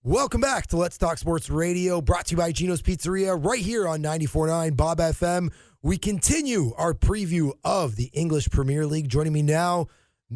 Welcome back to Let's Talk Sports Radio, brought to you by Gino's Pizzeria, right here on 94.9 Bob FM. We continue our preview of the English Premier League. Joining me now,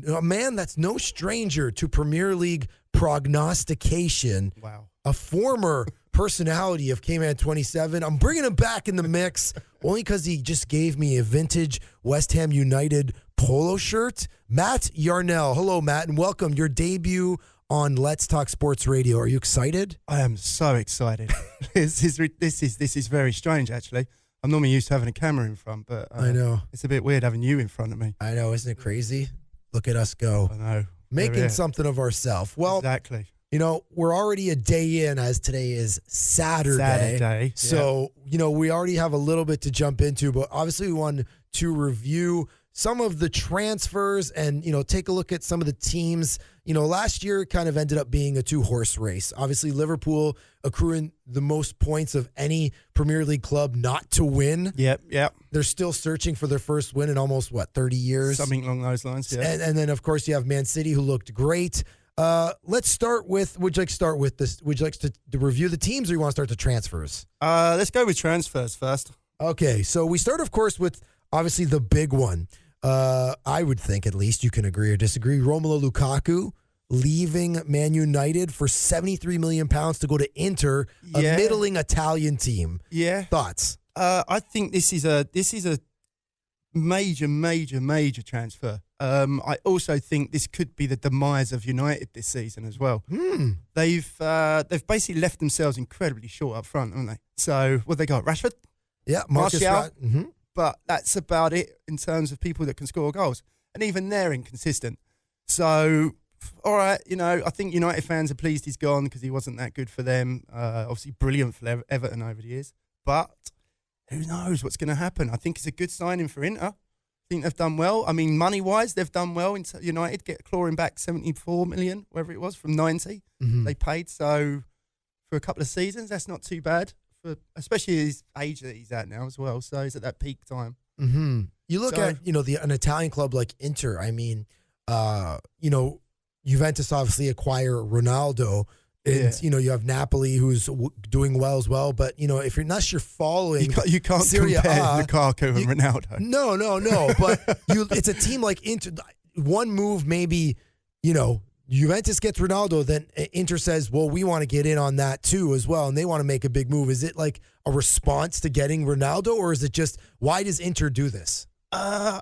a man that's no stranger to Premier League prognostication. Wow. A former personality of Cayman 27. I'm bringing him back in the mix only because he just gave me a vintage West Ham United polo shirt. Matt Yarnell. Hello, Matt, and welcome. Your debut on Let's Talk Sports Radio. Are you excited? I am so excited. This is very strange, actually. I'm normally used to having a camera in front, but I know it's a bit weird having you in front of me. I know, isn't it crazy? Look at us go. I know. Making something of ourselves. Well, exactly. You know, we're already a day in, as today is Saturday. So, we already have a little bit to jump into, but obviously we want to review some of the transfers and, take a look at some of the teams. Last year kind of ended up being a two-horse race. Obviously, Liverpool accruing the most points of any Premier League club not to win. Yep. They're still searching for their first win in almost, 30 years? Something along those lines, yeah. And then, of course, you have Man City, who looked great. Let's start with, would you like to start with this? Would you like to review the teams, or you want to start the transfers? Let's go with transfers first. Okay, so we start, of course, with obviously the big one. I would think, at least, you can agree or disagree. Romelu Lukaku leaving Man United for £73 million to go to Inter, a middling Italian team. Yeah. Thoughts? I think this is a major transfer. I also think this could be the demise of United this season as well. They've basically left themselves incredibly short up front, haven't they? So what they got? Rashford? Yeah, Martial. But that's about it in terms of people that can score goals. And even they're inconsistent. So, all right, I think United fans are pleased he's gone because he wasn't that good for them. Obviously brilliant for Everton over the years. But who knows what's going to happen? I think it's a good signing for Inter. I think they've done well. I mean, money-wise, they've done well. United clawing back 74 million, whatever it was, from 90 they paid. So for a couple of seasons, that's not too bad. Especially his age that he's at now as well. So he's at that peak time. You look at, an Italian club like Inter. I mean, Juventus obviously acquire Ronaldo. And, you have Napoli, who's doing well as well. But, unless you're following you can't Serie compare A, Lukaku and Ronaldo. No. But it's a team like Inter. One move maybe, Juventus gets Ronaldo, then Inter says, well, we want to get in on that too as well, and they want to make a big move. Is it like a response to getting Ronaldo, or is it just, why does Inter do this? I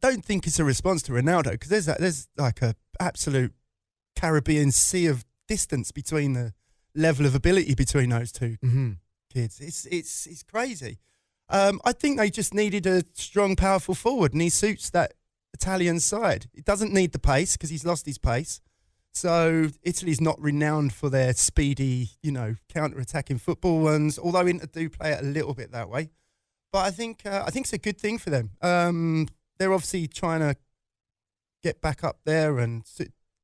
don't think it's a response to Ronaldo, because there's like a absolute Caribbean sea of distance between the level of ability between those two kids. It's crazy. I think they just needed a strong, powerful forward, and he suits that Italian side. He doesn't need the pace because he's lost his pace. So Italy's not renowned for their speedy, counter-attacking football ones, although Inter do play it a little bit that way. But I think it's a good thing for them. They're obviously trying to get back up there, and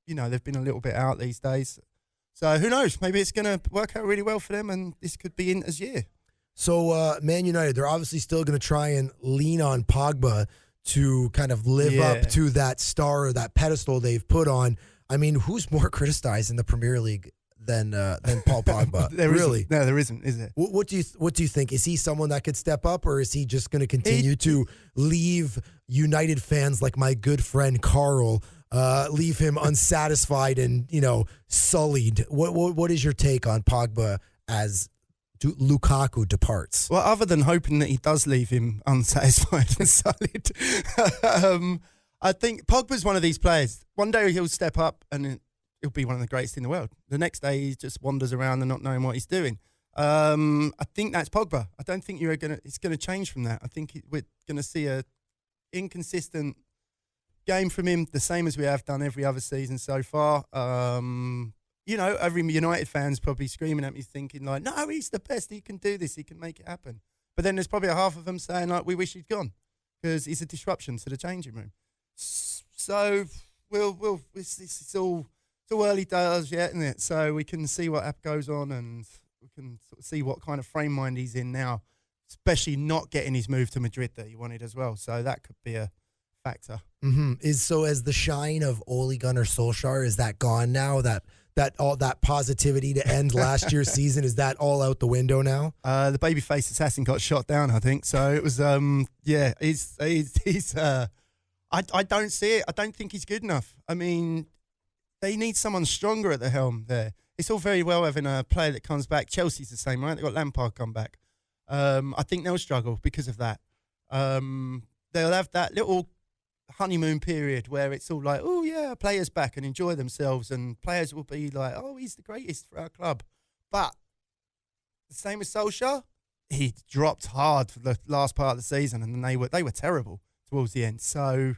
they've been a little bit out these days. So who knows? Maybe it's going to work out really well for them, and this could be Inter's year. So Man United, they're obviously still going to try and lean on Pogba to kind of live up to that star or that pedestal they've put on. I mean, who's more criticized in the Premier League than Paul Pogba? There isn't, is there? What do you think? Is he someone that could step up, or is he just going to continue to leave United fans like my good friend Carl, leave him unsatisfied and sullied? What is your take on Pogba as Lukaku departs? Well, other than hoping that he does leave him unsatisfied and sullied, I think Pogba's one of these players. One day he'll step up and he'll be one of the greatest in the world. The next day he just wanders around and not knowing what he's doing. I think that's Pogba. I don't think it's going to change from that. I think we're going to see a inconsistent game from him, the same as we have done every other season so far. Every United fan's probably screaming at me thinking like, no, he's the best. He can do this. He can make it happen. But then there's probably a half of them saying like, we wish he'd gone because he's a disruption to the changing room. So it's all early days yet, isn't it? So we can see what goes on, and we can sort of see what kind of frame mind he's in now, especially not getting his move to Madrid that he wanted as well. So that could be a factor. As the shine of Ole Gunnar Solskjaer, is that gone now? That all that positivity to end last year's season, is that all out the window now? The babyface assassin got shot down, I think. So it was, I don't see it. I don't think he's good enough. I mean, they need someone stronger at the helm there. It's all very well having a player that comes back. Chelsea's the same, right? They've got Lampard come back. I think they'll struggle because of that. They'll have that little honeymoon period where it's all like, oh, yeah, players back and enjoy themselves. And players will be like, oh, he's the greatest for our club. But the same as Solskjaer, he dropped hard for the last part of the season and they were terrible towards the end. So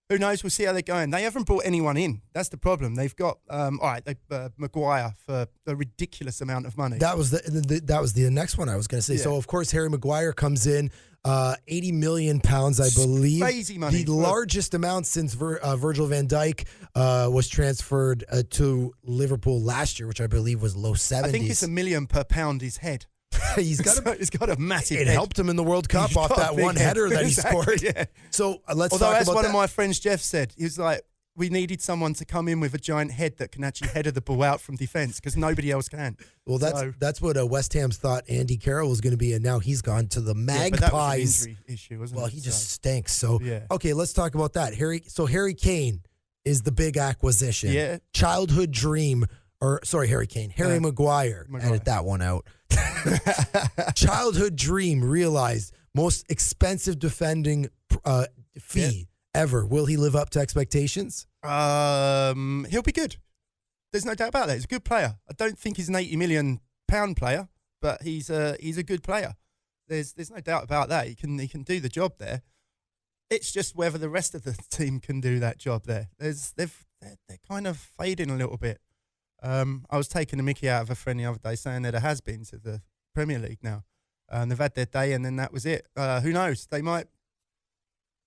who knows? We'll see how they're going. They haven't brought anyone in. That's the problem. They've got Maguire for a ridiculous amount of money. That was the next one I was going to say. Yeah. So of course Harry Maguire comes in, £80 million, I believe. Crazy money. The largest amount since Virgil van Dijk was transferred to Liverpool last year, which I believe was low 70s. I think it's £1 million per pound his head. He's got a massive It head. helped him in the World Cup off that one header that he scored. Yeah. So let's Although, talk as about one that. of my friends, Jeff, said, he was like, we needed someone to come in with a giant head that can actually header the ball out from defence because nobody else can. Well, that's what West Ham's thought Andy Carroll was going to be, and now he's gone to the Magpies. But that was an injury issue, wasn't it? Well, he just stinks. So, okay, let's talk about that. Harry Kane is the big acquisition. Yeah. Childhood dream, Harry Kane. Harry Maguire. Edit that one out. Childhood dream realized. Most expensive defending fee ever. Will he live up to expectations? He'll be good. There's no doubt about that. He's a good player. I don't think he's an £80 million player, but he's a good player. There's no doubt about that. He can do the job there. It's just whether the rest of the team can do that job there. They're kind of fading a little bit. I was taking a mickey out of a friend the other day saying that it has been to the Premier League now. They've had their day and then that was it. Who knows? They might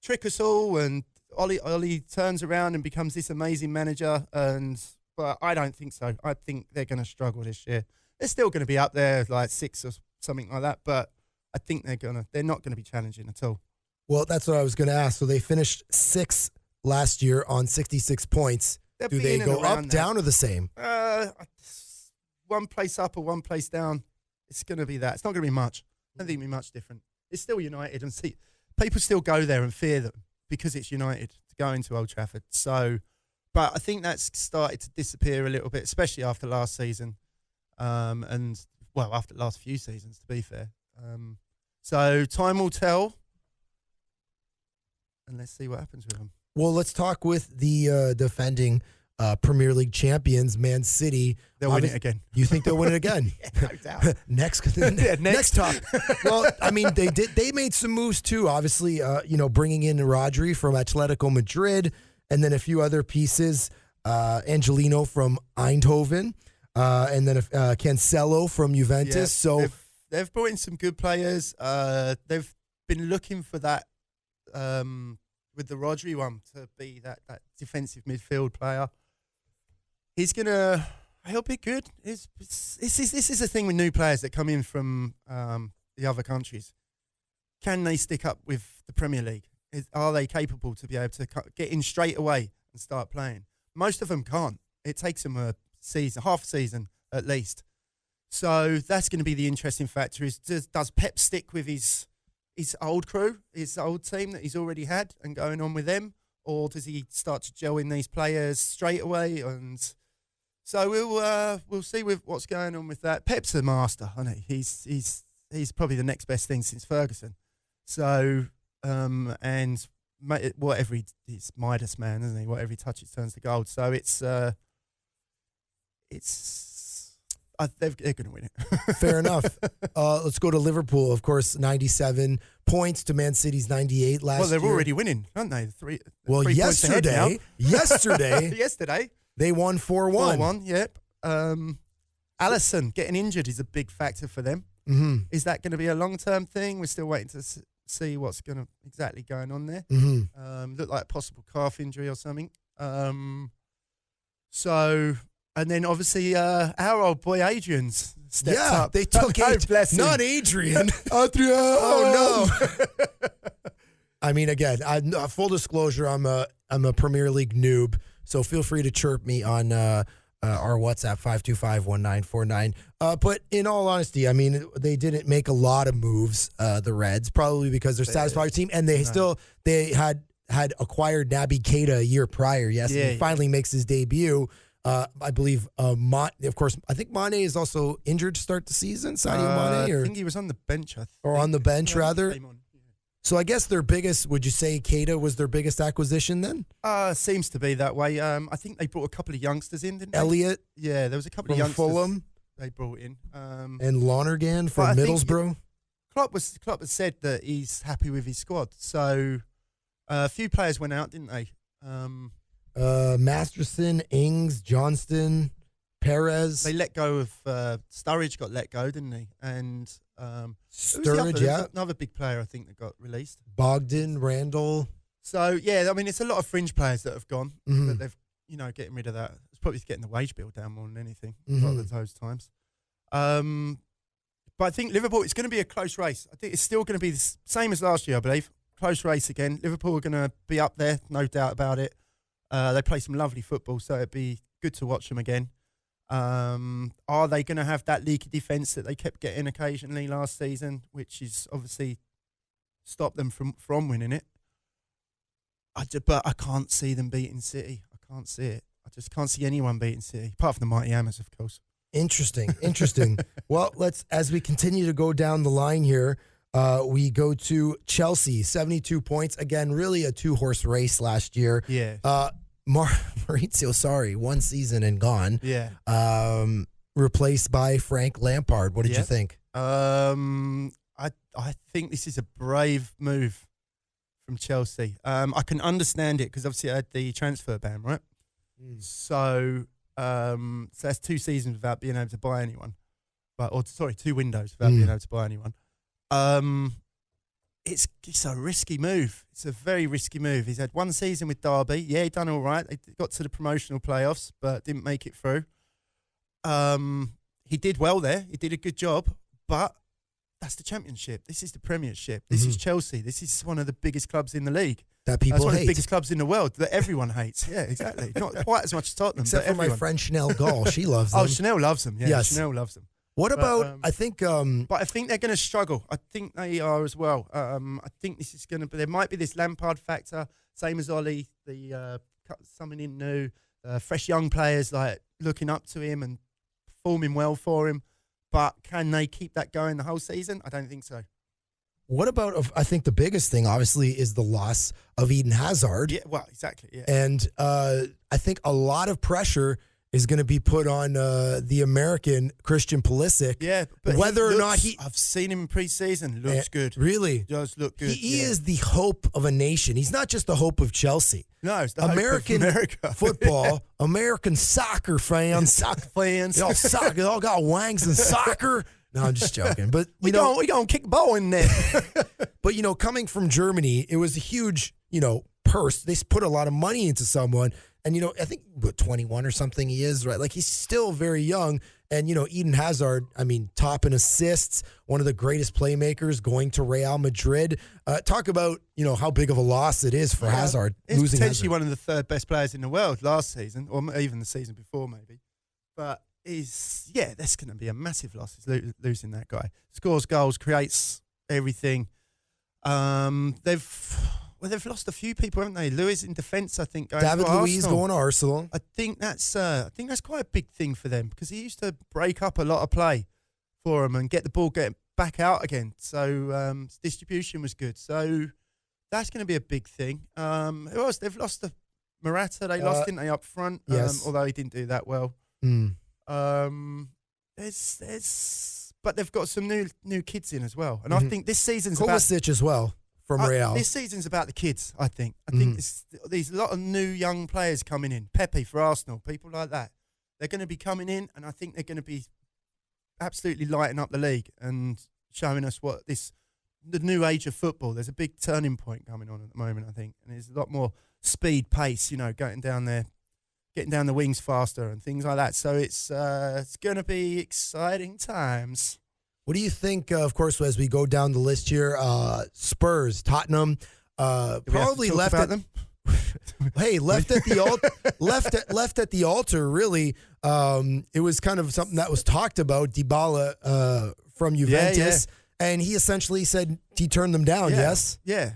trick us all and Ollie turns around and becomes this amazing manager. But I don't think so. I think they're going to struggle this year. They're still going to be up there like 6 or something like that. But I think they're not going to be challenging at all. Well, that's what I was going to ask. So they finished 6th last year on 66 points. Do they go up, down, or the same? One place up or one place down. It's going to be that. It's not going to be much. I don't think it'll be much different. It's still United, and people still go there and fear them because it's United to go into Old Trafford. So, but I think that's started to disappear a little bit, especially after last season, after the last few seasons, to be fair. So time will tell, and let's see what happens with them. Well, let's talk with the defending Premier League champions, Man City. They'll win it again. You think they'll win it again? No doubt. Next talk. Well, I mean, they made some moves too. Obviously, bringing in Rodri from Atletico Madrid, and then a few other pieces. Angelino from Eindhoven, and then Cancelo from Juventus. Yeah, so they've brought in some good players. They've been looking for that. With the Rodri one to be that defensive midfield player. He'll be good. This is the thing with new players that come in from the other countries. Can they stick up with the Premier League? Are they capable to be able to get in straight away and start playing? Most of them can't. It takes them half a season at least. So that's going to be the interesting factor is does Pep stick with his old crew, his old team that he's already had and going on with them? Or does he start to gel in these players straight away? And so we'll see with what's going on with that. Pep's a master, isn't he? He's probably the next best thing since Ferguson. So, and whatever he's Midas man, isn't he? Whatever he touches turns to gold. So they're going to win it. Fair enough. Let's go to Liverpool. Of course, 97 points to Man City's 98 last year. Well, they're already winning, aren't they? Three yesterday, they won 4-1. 4-1, yep. Alisson getting injured is a big factor for them. Mm-hmm. Is that going to be a long-term thing? We're still waiting to see what's exactly going on there. Mm-hmm. Looked like a possible calf injury or something. And then obviously our old boy Adrian's stepped up. They took not Adrian. Adrian. Oh no. I mean, again, full disclosure, I'm a Premier League noob, so feel free to chirp me on our WhatsApp 525-1949. But in all honesty, I mean, they didn't make a lot of moves, the Reds, probably because they're satisfied with their team, and they had acquired Naby Keita a year prior. Yes, and he finally makes his debut. I believe, of course, I think Mane is also injured to start the season. Sadio Mane, I think he was on the bench. On the bench, rather. So I guess would you say Keita was their biggest acquisition then? Seems to be that way. I think they brought a couple of youngsters in, didn't they? Elliott. Yeah, there was a couple of youngsters Fulham. They brought in. And Lonergan from Middlesbrough. Klopp has said that he's happy with his squad. So a few players went out, didn't they? Masterson, Ings, Johnston, Perez. They let go of Sturridge. Got let go, didn't he? And Sturridge, another big player I think that got released. Bogdan, Randall. So yeah, I mean it's a lot of fringe players that have gone. That they've getting rid of that. It's probably getting the wage bill down more than anything. A lot of those times. But I think Liverpool, it's going to be a close race. I think it's still going to be the same as last year, I believe. Close race again. Liverpool are going to be up there, no doubt about it. They play some lovely football, so it'd be good to watch them again. Are they going to have that leaky defence that they kept getting occasionally last season, which is obviously stopped them from winning it? But I can't see them beating City. I can't see it. I just can't see anyone beating City, apart from the Mighty Hammers, of course. Interesting. Well, as we continue to go down the line here, we go to Chelsea, 72 points. Again, really a two-horse race last year. Yeah. Maurizio Sarri, one season and gone. Yeah. Replaced by Frank Lampard. What did you think? I think this is a brave move from Chelsea. I can understand it because obviously I had the transfer ban, right? So that's 2 seasons without being able to buy anyone. 2 windows without being able to buy anyone. It's a risky move. It's a very risky move. He's had 1 season with Derby. Yeah, he done all right. They got to the promotional playoffs, but didn't make it through. He did well there. He did a good job, but that's the Championship. This is the Premiership. This is Chelsea. This is one of the biggest clubs in the league. That people hate. One of the biggest clubs in the world that everyone hates. Yeah, exactly. Not quite as much as Tottenham, except but for my friend Chanel Gall. She loves them. Oh, Chanel loves them. Yeah, yes. Chanel loves them. What about, I think... but I think they're going to struggle. I think they are as well. I think this is going to be... There might be this Lampard factor, same as Ollie, something in new, fresh young players like looking up to him and performing well for him. But can they keep that going the whole season? I don't think so. What about, I think the biggest thing, obviously, is the loss of Eden Hazard. Yeah, well, exactly. Yeah. And I think a lot of pressure is going to be put on the American Christian Pulisic. Yeah, but whether or not I've seen him in pre-season. Looks good. Really? Does look good. He is the hope of a nation. He's not just the hope of Chelsea. No, it's the American hope of America. football, American soccer fans. They all got wangs in soccer. No, I'm just joking. But we gonna kick the ball in there. But coming from Germany, it was a huge, purse. They put a lot of money into someone. And, I think 21 or something he is, right? Like, he's still very young. And, Eden Hazard, I mean, top in assists, one of the greatest playmakers going to Real Madrid. Talk about, how big of a loss it is for Hazard. He's losing potentially Hazard. one of the 3rd best players in the world last season, or even the season before, maybe. But that's going to be a massive loss. He's losing that guy. Scores goals, creates everything. They've lost a few people, haven't they? Lewis in defence, I think. David Luiz going to Arsenal. I think that's quite a big thing for them because he used to break up a lot of play for them and get the ball getting back out again. So distribution was good. So that's going to be a big thing. Who else? They've lost the Morata. They lost, didn't they, up front? Yes. Although he didn't do that well. But they've got some new kids in as well, and I think this season's Kovacic as well. From Real. This season's about the kids, I think. I think there's a lot of new young players coming in. Pepe for Arsenal, people like that. They're going to be coming in, and I think they're going to be absolutely lighting up the league and showing us the new age of football. There's a big turning point coming on at the moment, I think. And there's a lot more speed, pace, getting down there, getting down the wings faster and things like that. So it's going to be exciting times. What do you think, of course, as we go down the list here, Spurs, Tottenham, probably left about them? Hey, left at the altar. Really, it was kind of something that was talked about. Dybala from Juventus, and he essentially said he turned them down. Yes. Yeah.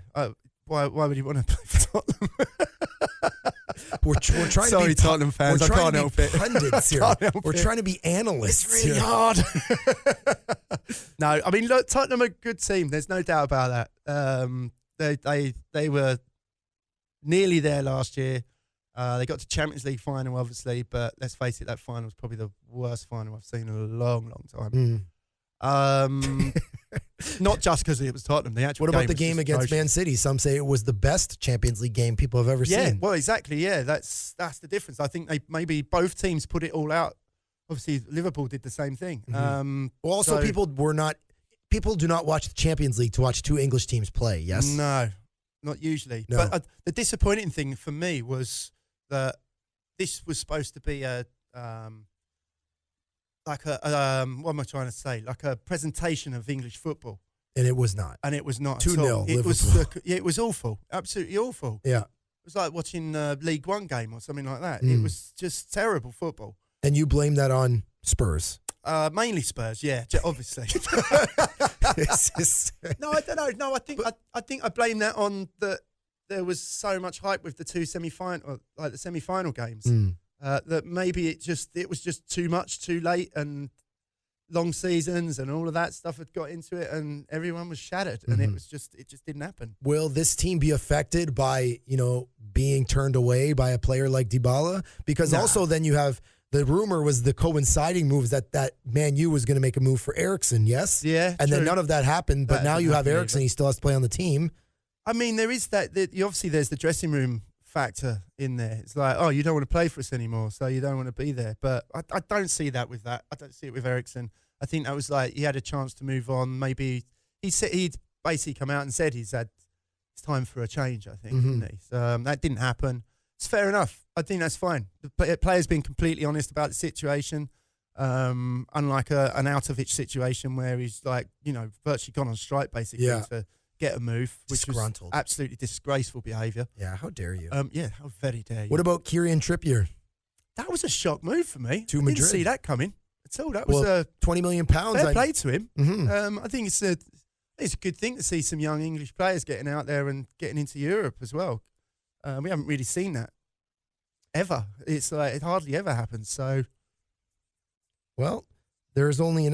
Why would he want to play for Tottenham? We're trying Sorry, to be Tottenham fans. I can't help it. Pundits here. We're trying to be analysts. It's really hard. No, I mean, look, Tottenham are a good team. There's no doubt about that. They were nearly there last year. They got to Champions League final, obviously, but let's face it, that final was probably the worst final I've seen in a long, long time. Not just because it was Tottenham. What about the game against Man City? Some say it was the best Champions League game people have ever seen. Yeah, well, exactly. Yeah, that's the difference. I think maybe both teams put it all out. Obviously, Liverpool did the same thing. People do not watch the Champions League to watch two English teams play. Yes, no, not usually. No. But the disappointing thing for me was that this was supposed to be what am I trying to say? Like a presentation of English football. And it was not. 2-0 Liverpool. It was awful. Absolutely awful. Yeah. It was like watching a League One game or something like that. It was just terrible football. And you blame that on Spurs? Mainly Spurs, yeah, obviously. No, I don't know. No, I think I blame that on that there was so much hype with the two semi-final games. That maybe it was just too much too late, and long seasons and all of that stuff had got into it, and everyone was shattered, and it just didn't happen. Will this team be affected by being turned away by a player like Dybala? Because also then you have the rumor was the coinciding moves that Man U was going to make a move for Eriksen, yes? Yeah, and true. then none of that happened, but now you have Eriksen, he still has to play on the team. I mean, there is obviously there's the dressing room factor in there. It's like, oh, you don't want to play for us anymore, so you don't want to be there. But I don't see that with that. I don't see it with Eriksen. I think that was like he had a chance to move on. Maybe he'd basically come out and said it's time for a change, I think, didn't he? So, that didn't happen. It's fair enough. I think that's fine. The player's been completely honest about the situation, unlike an Arnautovic situation where he's like, virtually gone on strike basically to get a move, which was absolutely disgraceful behaviour. Yeah, how dare you? Yeah, how very dare you. What about Kieran Trippier? That was a shock move for me. To Madrid. Didn't see that coming at all. That was £20 million. Fair play to him. I think it's a good thing to see some young English players getting out there and getting into Europe as well. We haven't really seen that ever. It's like it hardly ever happens. So, well, there's only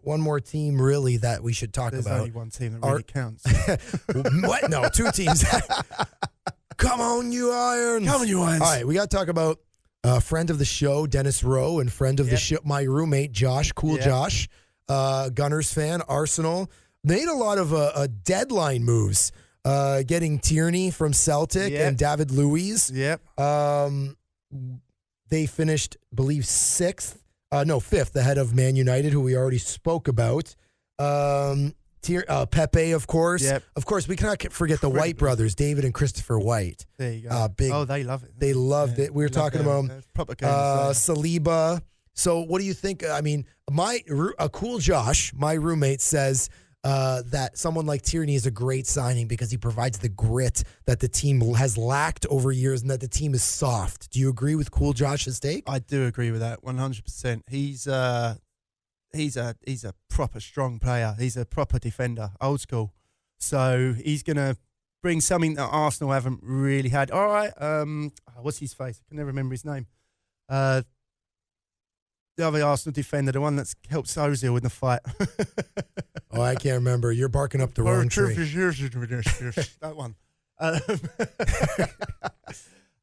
one more team really that we should talk about. There's only one team that really counts. What? No, two teams. Come on, you Irons. Come on, you Irons. All right, we got to talk about friend of the show, Dennis Rowe, and friend of the show, my roommate, Josh, Josh, Gunners fan, Arsenal. Made a lot of deadline moves, getting Tierney from Celtic and David Luiz. Yep. They finished, I believe, fifth ahead of Man United, who we already spoke about. Pepe, of course. Yep. Of course, we cannot forget the White brothers, David and Christopher White. There you go. They love it. They loved it. We were talking about Saliba. So what do you think? I mean, Cool Josh, my roommate, says that someone like Tierney is a great signing because he provides the grit that the team has lacked over years and that the team is soft. Do you agree with Cool Josh's take? I do agree with that 100%. He's a proper strong player. He's a proper defender, old school. So he's going to bring something that Arsenal haven't really had. All right, what's his face? I can never remember his name. The other Arsenal defender, the one that's helped Ozil in the fight. Oh, I can't remember. You're barking up the wrong tree. That one.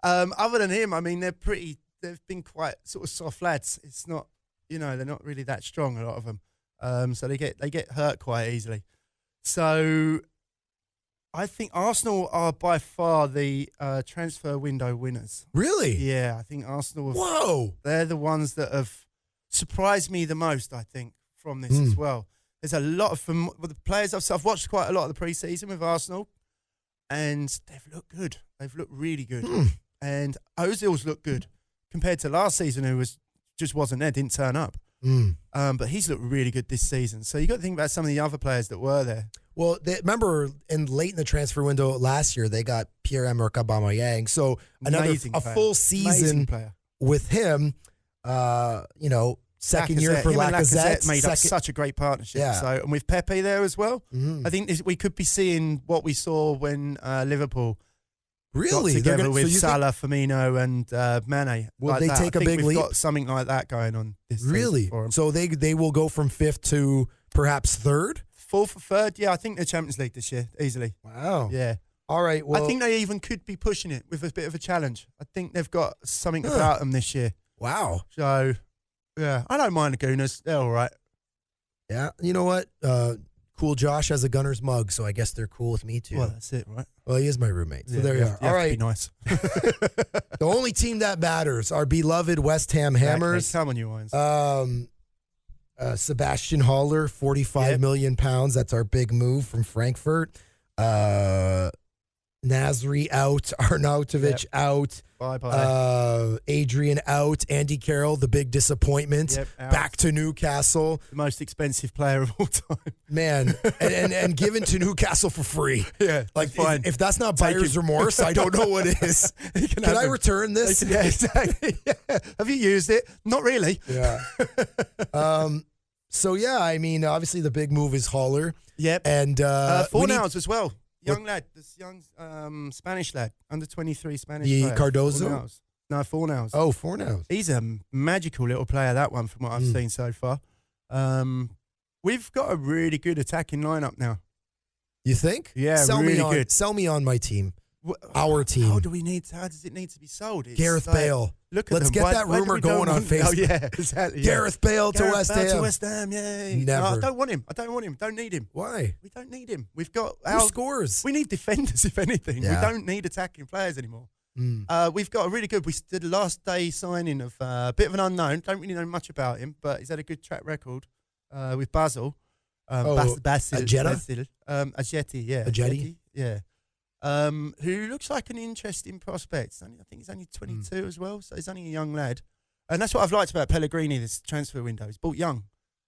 Other than him, I mean, they've been quite sort of soft lads. It's not, they're not really that strong, a lot of them. So they get hurt quite easily. So I think Arsenal are by far the transfer window winners. Really? Yeah, I think Arsenal. Whoa! They're the ones that have surprised me the most, I think, from this as well. There's a lot of the players I've watched quite a lot of the pre-season with Arsenal, and they've looked good. They've looked really good, and Ozil's looked good compared to last season, who just wasn't there, didn't turn up. But he's looked really good this season. So you got to think about some of the other players that were there. Well, remember late in the transfer window last year, they got Pierre-Emerick Aubameyang. So another a full season with him. Second year for Lacazette made up such a great partnership. Yeah. So, and with Pepe there as well, I think we could be seeing what we saw when Liverpool got together with Salah, Firmino, and Mane. Will they take a big leap? We've got something like that going on this really? season for them. So they will go from 5th to perhaps 3rd? 4th or 3rd? Yeah, I think they're Champions League this year, easily. Wow. Yeah. All right. Well, I think they even could be pushing it with a bit of a challenge. I think they've got something about them this year. Wow. So, yeah, I don't mind the Gooners. They're all right. Yeah. You know what? Cool Josh has a Gunners mug, so I guess they're cool with me too. Well, that's it, right? Well, he is my roommate, so there you are. All right. Be nice. The only team that matters, our beloved West Ham Hammers. Come on, you Wines. Sebastian Haller, £45 million. That's our big move from Frankfurt. Nasri out, Arnautovic out. Bye-bye. Adrian out. Andy Carroll, the big disappointment. Back to Newcastle. The most expensive player of all time. Man, and given to Newcastle for free. Yeah, like fine. If that's not buyer's remorse, I don't know what is. Can I return this? Yeah, exactly. Yeah. Have you used it? Not really. Yeah. So, yeah, I mean, obviously the big move is Haller. Yep. And Fornals as well. Young lad, this young Spanish lad, under 23 Spanish player. Cardozo? No, Fornals. Oh, Fornals. He's a magical little player, that one, from what I've seen so far. We've got a really good attacking lineup now. You think? Yeah, really good. Sell me on my team. Our team. How does it need to be sold? It's Gareth Bale. Look at Let's get that rumor going on Facebook. Oh, yeah, exactly. Gareth Bale to West Ham. To West Ham, yeah. Never. No, I don't want him. Don't need him. Why? We don't need him. We've got Who scores? We need defenders, if anything. Yeah. We don't need attacking players anymore. We've got a really good. We did the last day signing of a bit of an unknown. Don't really know much about him, but he's had a good track record with Basel. Basil. Ajeti, yeah. Ajeti? Yeah. Who looks like an interesting prospect. I think he's only 22 as well, so he's only a young lad. And that's what I've liked about Pellegrini, this transfer window. He's bought young.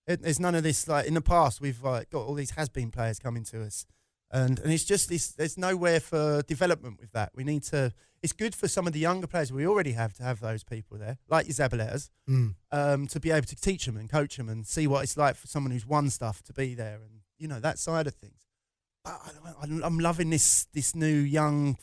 There's none of this, like, in the past, we've got all these has-been players coming to us. And it's just this, there's nowhere for development with that. We need to, it's good for some of the younger players we already have to have those people there, like your Zabaleta's, to be able to teach them and coach them and see what it's like for someone who's won stuff to be there and, you know, that side of things. I'm loving this new young,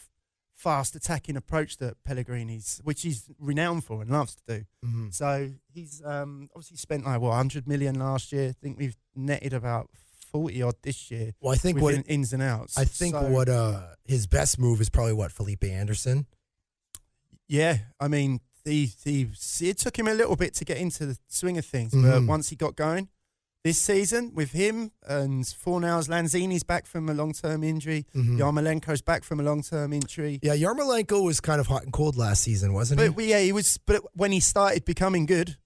fast attacking approach that Pellegrini's, which he's renowned for and loves to do. So he's obviously spent like 100 million last year. I think we've netted about 40 odd this year. Well, I think ins and outs. I think his best move is probably Felipe Anderson. Yeah, I mean it took him a little bit to get into the swing of things, but once he got going. This season, with him and Fornals, Lanzini's back from a long-term injury. Yarmolenko's back from a long-term injury. Yeah, Yarmolenko was kind of hot and cold last season, wasn't he? Yeah, he was. But when he started becoming good,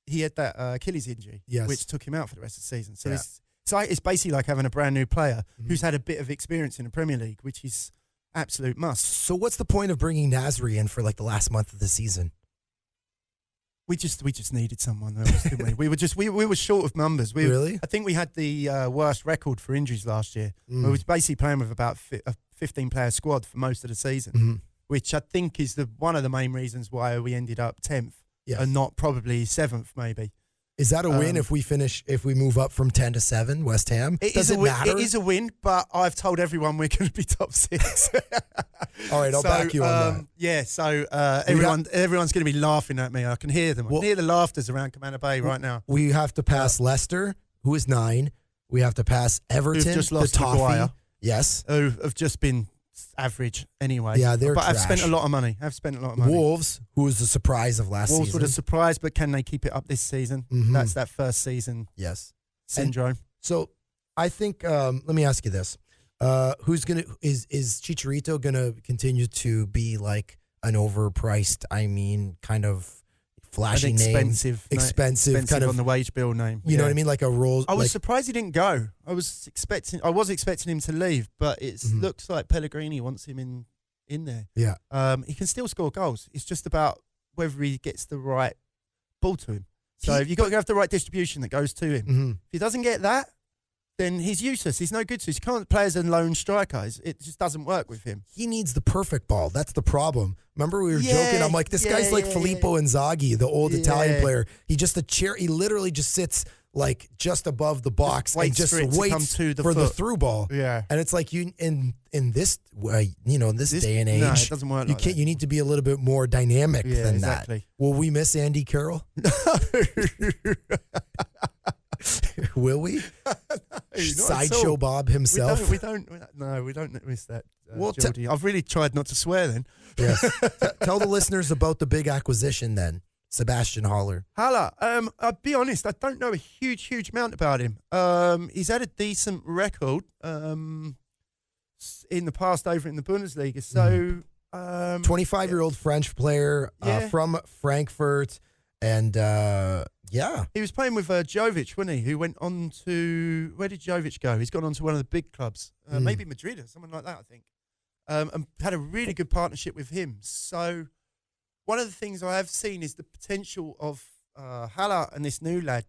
he had that Achilles injury, which took him out for the rest of the season. So it's basically like having a brand new player who's had a bit of experience in the Premier League, which is absolute must. So what's the point of bringing Nasri in for like the last month of the season? We just needed someone else, didn't we? We were short of numbers. Really? I think we had the worst record for injuries last year. We was basically playing with about a 15-player squad for most of the season, which I think is one of the main reasons why we ended up 10th and not probably 7th, maybe. Is that a win if we move up from 10 to 7, West Ham? Does it matter? It is a win, but I've told everyone we're going to be top 6. All right, I'll back you on that. Yeah, so everyone's going to be laughing at me. I can hear them. I can hear the laughters around Commander Bay right now. We have to pass Leicester, who is 9. We have to pass Everton, who've just lost the Toffee. Maguire. Yes. Who have just been average anyway. Yeah, they're But trash. I've spent a lot of money. Wolves, who was the surprise of last season. Wolves were the surprise, but can they keep it up this season? That's that first season syndrome. So I think, let me ask you this. Is Chicharito gonna continue to be like an overpriced, kind of flashy name, expensive kind of on the wage bill name? You know what I mean, like a role. I was surprised he didn't go. I was expecting him to leave, but it looks like Pellegrini wants him in there. Yeah, he can still score goals. It's just about whether he gets the right ball to him. So you've got to have the right distribution that goes to him. If he doesn't get that, then he's useless. He's no good to us. You can't play as a lone striker. It just doesn't work with him. He needs the perfect ball. That's the problem. Remember we were joking? I'm like, this guy's like Filippo Inzaghi, the old Italian player. He literally just sits like just above the box and just waits for the through ball. Yeah. And it's like you in this way, in this day and age, no, it doesn't work like that. You need to be a little bit more dynamic than exactly. that. Will we miss Andy Carroll? Will we? Sideshow Bob himself. We don't miss that. Geordie. I've really tried not to swear then. Yes. Tell the listeners about the big acquisition then. Sebastian Haller. Haller, I'll be honest, I don't know a huge amount about him. He's had a decent record in the past over in the Bundesliga. So, 25-year-old French player from Frankfurt, and he was playing with Jovic, wasn't he? Who went on to, where did Jovic go? He's gone on to one of the big clubs, maybe Madrid or something like that, I think, and had a really good partnership with him. So. One of the things I have seen is the potential of Haller and this new lad,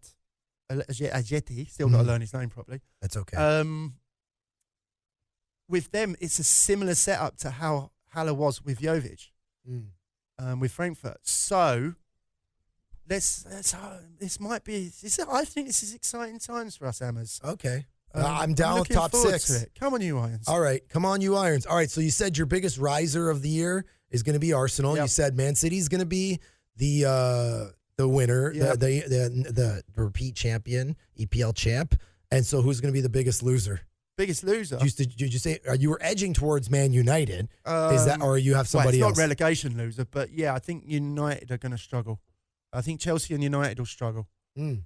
Ajeti, still got to learn his name properly. That's okay. With them, it's a similar setup to how Haller was with Jovic, with Frankfurt. So, this might be, I think this is exciting times for us, Hammers. Okay. I'm down with top 6. Come on, you Irons. All right. Come on, you Irons. All right. So you said your biggest riser of the year is going to be Arsenal. Yep. You said Man City is going to be the winner, the repeat champion, EPL champ. And so who's going to be the biggest loser? Biggest loser? Did you say you were edging towards Man United? Is that, or you have somebody else? It's not relegation loser, but yeah, I think United are going to struggle. I think Chelsea and United will struggle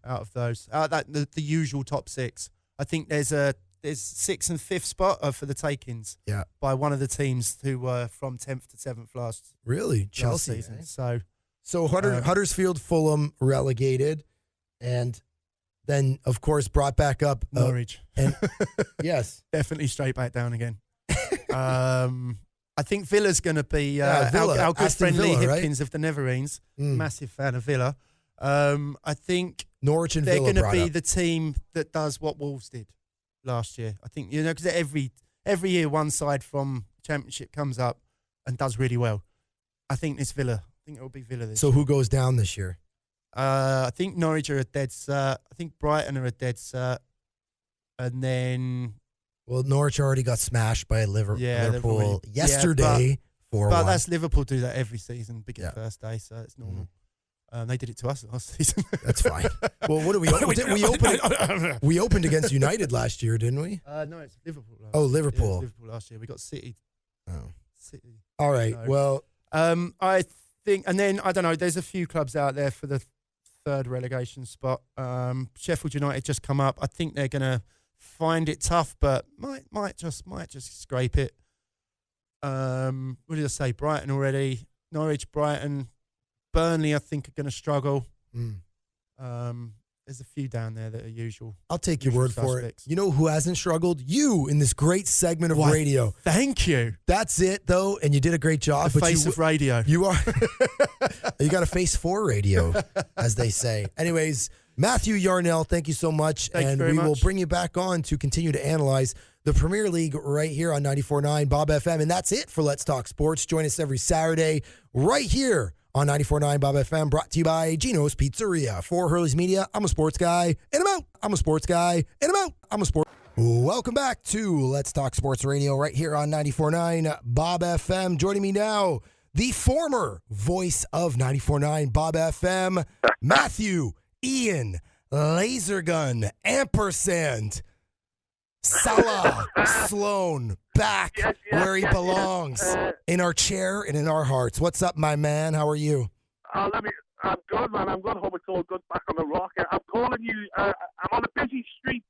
out of those. The usual top 6. I think there's 6th and 5th spot for the takings. Yeah. By one of the teams who were from 10th to 7th last. Really, Chelsea. Season. Eh? So Huddersfield, Fulham relegated, and then of course brought back up Norwich. And yes, definitely straight back down again. I think Villa's going to be our good friend Lee Hipkins of the Neverines. Massive fan of Villa. I think Norwich and they're Villa going to be the team that does what Wolves did last year. I think, because every year one side from Championship comes up and does really well. I think it's Villa. I think it will be Villa this year. So who goes down this year? I think Norwich are a dead cert. I think Brighton are a dead cert. And then... Well, Norwich already got smashed by Liverpool yesterday. But that's Liverpool do that every season, first day, so it's normal. They did it to us last season. That's fine. Well, what do we open? We opened against United last year, didn't we? No, it's Liverpool. Liverpool. Yeah, Liverpool last year. We got City. Oh, City. All right. Well, I think, and then I don't know. There's a few clubs out there for the 3rd relegation spot. Sheffield United just come up. I think they're gonna find it tough, but might just scrape it. What did I say? Brighton already. Norwich, Brighton. Burnley, I think, are going to struggle. There's a few down there that are usual. I'll take your word for it. You know who hasn't struggled? You, in this great segment of radio. Thank you. That's it, though, and you did a great job. The face of radio. You are. You got a face for radio, as they say. Anyways, Mathew Yarnell, thank you so much. Thank you very much. Will bring you back on to continue to analyze the Premier League right here on 94.9 Bob FM. And that's it for Let's Talk Sports. Join us every Saturday right here on 94.9 Bob FM, brought to you by Gino's Pizzeria. For Hurley's Media, I'm a sports guy, and I'm out. I'm a sports guy, and I'm out. I'm a sports. Welcome back to Let's Talk Sports Radio right here on 94.9 Bob FM. Joining me now, the former voice of 94.9 Bob FM, Mathew, Ian, Lasergun, Ampersand, Salah, Sloane, back where he belongs, in our chair and in our hearts. What's up, my man? How are you? I'm good, man. I'm good. Hope it's all good back on the rock. I'm calling you. I'm on a busy street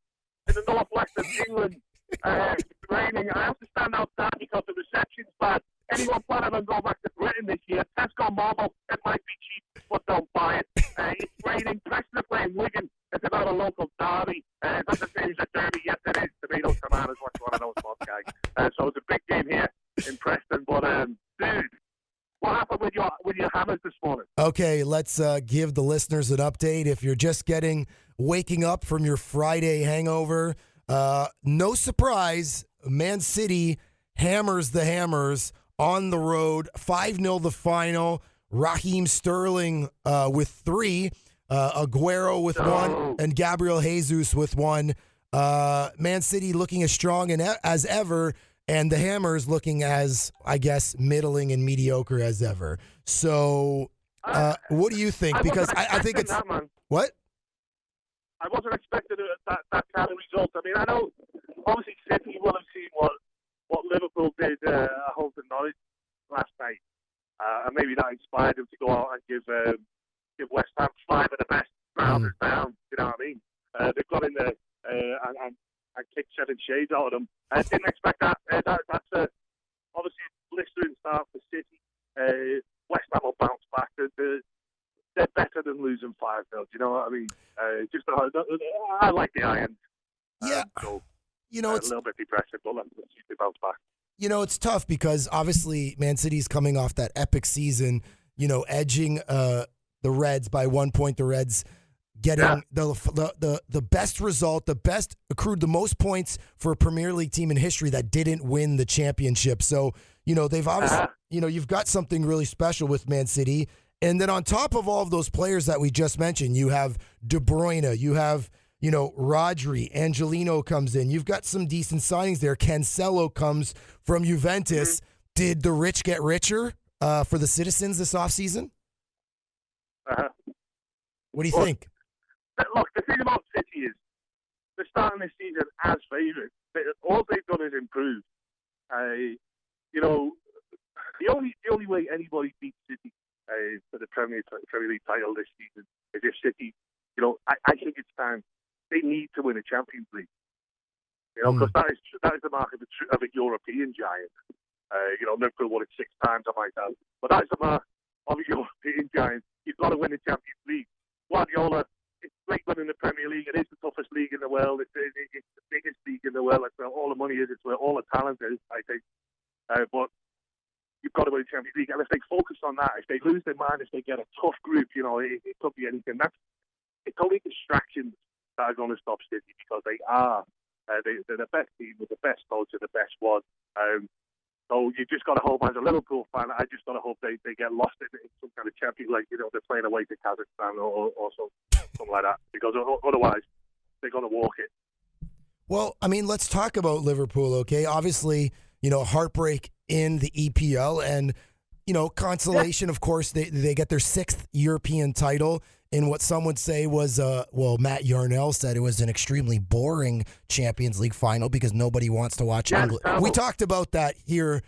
in the northwest of England. It's raining. I have to stand outside because the reception's bad. Anyone planning on going back to Britain this year? Tesco Marble, it might be cheap, but don't buy it. It's raining. Preston are playing Wigan. It's about a local derby. Not the same as a derby. Yes, it is. Tomatoes, tomatoes, what you want to know about, guys. So it's a big game here in Preston. But, dude, what happened with your Hammers this morning? Okay, let's give the listeners an update. If you're just waking up from your Friday hangover, No surprise, Man City hammers the Hammers on the road. 5-0 the final. Raheem Sterling with 3. Aguero with 1. And Gabriel Jesus with 1. Man City looking as strong as ever. And the Hammers looking as, I guess, middling and mediocre as ever. So, what do you think? Because I think it's... That, man. What? I wasn't expecting that kind of result. I mean, I know, obviously, City will have seen what Liverpool did at home to Norwich last night. And maybe that inspired them to go out and give West Ham 5 of the best rounders down. You know what I mean? They've got in there and kicked 7 shades out of them. I didn't expect that. That's obviously a blistering start for City. West Ham will bounce back. They're better than losing 5-0. Do you know what I mean? I like the Irons. Yeah. So, it's a little bit depressing, but let's see if they bounce back. It's tough because obviously Man City's coming off that epic season, edging the Reds by 1 point. The Reds getting the best result, accrued the most points for a Premier League team in history that didn't win the championship. So, they've obviously, you've got something really special with Man City. And then on top of all of those players that we just mentioned, you have De Bruyne, you have, Rodri, Angelino comes in. You've got some decent signings there. Cancelo comes from Juventus. Did the rich get richer for the citizens this offseason? What do you think? Look, the thing about City is they're starting this season as favourites. All they've done is improve. The only way anybody beats City for the Premier League title this season is if City, I think it's time. They need to win a Champions League. Because that is the mark of a European giant. Liverpool won it 6 times, I might add. But that is the mark of a European giant. You've got to win the Champions League. Guardiola, it's great winning the Premier League. It is the toughest league in the world. It's the biggest league in the world. It's where all the money is. It's where all the talent is, I think. But you've got to win the Champions League. And if they focus on that, if they lose their mind, if they get a tough group, it could be anything. It's only distractions that are going to stop City because they're the best team with the best coach and the best squad. So you just got to hope, as a Liverpool fan, I just got to hope they get lost in some kind of Champions League, they're playing away to Kazakhstan or something like that, because otherwise they're going to walk it. Well, I mean, let's talk about Liverpool, okay? Obviously, heartbreak in the EPL and, consolation, of course, they get their 6th European title in what some would say was, Matt Yarnell said it was an extremely boring Champions League final because nobody wants to watch England. We talked about that here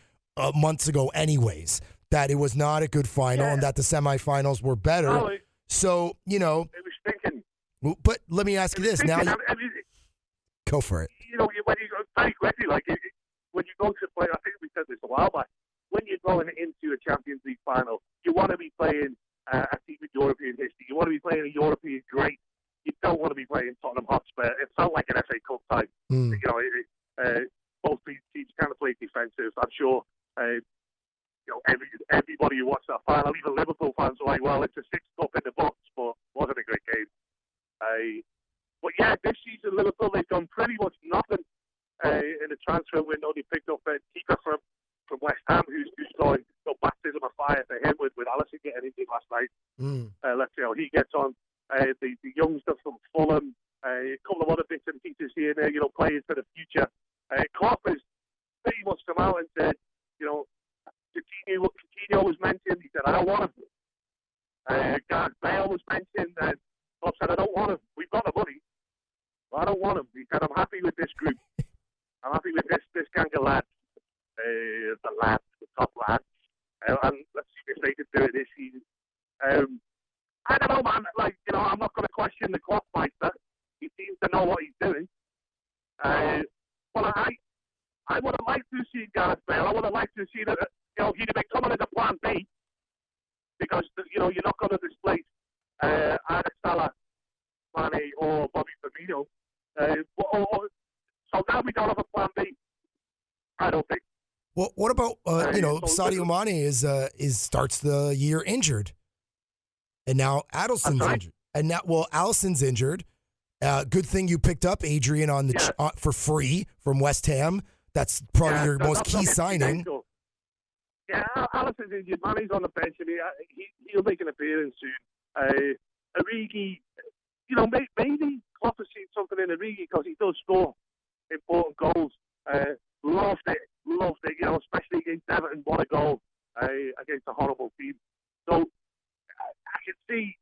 months ago anyways, that it was not a good final and that the semifinals were better. Probably. So, It was thinking. But let me ask you this. Now, go for it. When you go very quickly, when you go to play, I think we said this a while back, when you're going into a Champions League final, you want to be playing a team with European history. You want to be playing a European great. You don't want to be playing Tottenham Hotspur. It felt like an FA Cup type. Both teams kind of played defensive. I'm sure everybody who watched that final, even Liverpool fans, were like, well, it's a 6th cup in the box, but wasn't a great game. But yeah, this season Liverpool, they've done pretty much nothing in the transfer window. They picked up a keeper from West Ham, who's going baptism of fire for him with Alisson getting injured last night. Let's see how he gets on. The youngster from Fulham, a couple of other bits and pieces here and there, playing for the future. Klopp has pretty much come out and said, Coutinho was mentioned. He said, I don't want him. Gareth Bale was mentioned, and Klopp said, I don't want him. We've got the money, but I don't want him. He said, I'm happy with this group. I'm happy with this gang of lads. The top lads. And let's see if they can do it this season. I don't know, man. I'm not going to question the Kloppmeister. He seems to know what he's doing. But I would have liked to see Gareth Bale. I would have liked to see that, he'd have been coming as a plan B, because, you're not going to displace either Salah, Mane, or Bobby Firmino. So now we don't have a plan B. I don't think. Well, what about Sadio Mane starts the year injured, and now Adelson's injured, and now Alisson's injured, Good thing you picked up Adrian on the for free from West Ham. That's probably your most key signing. Yeah, Alisson's injured, man. He's on the bench. I mean, he'll make an appearance soon. Origi, maybe Klopp has seen something in Origi because he does score important goals. Loved it, especially against Everton. What a goal against a horrible team. So I can see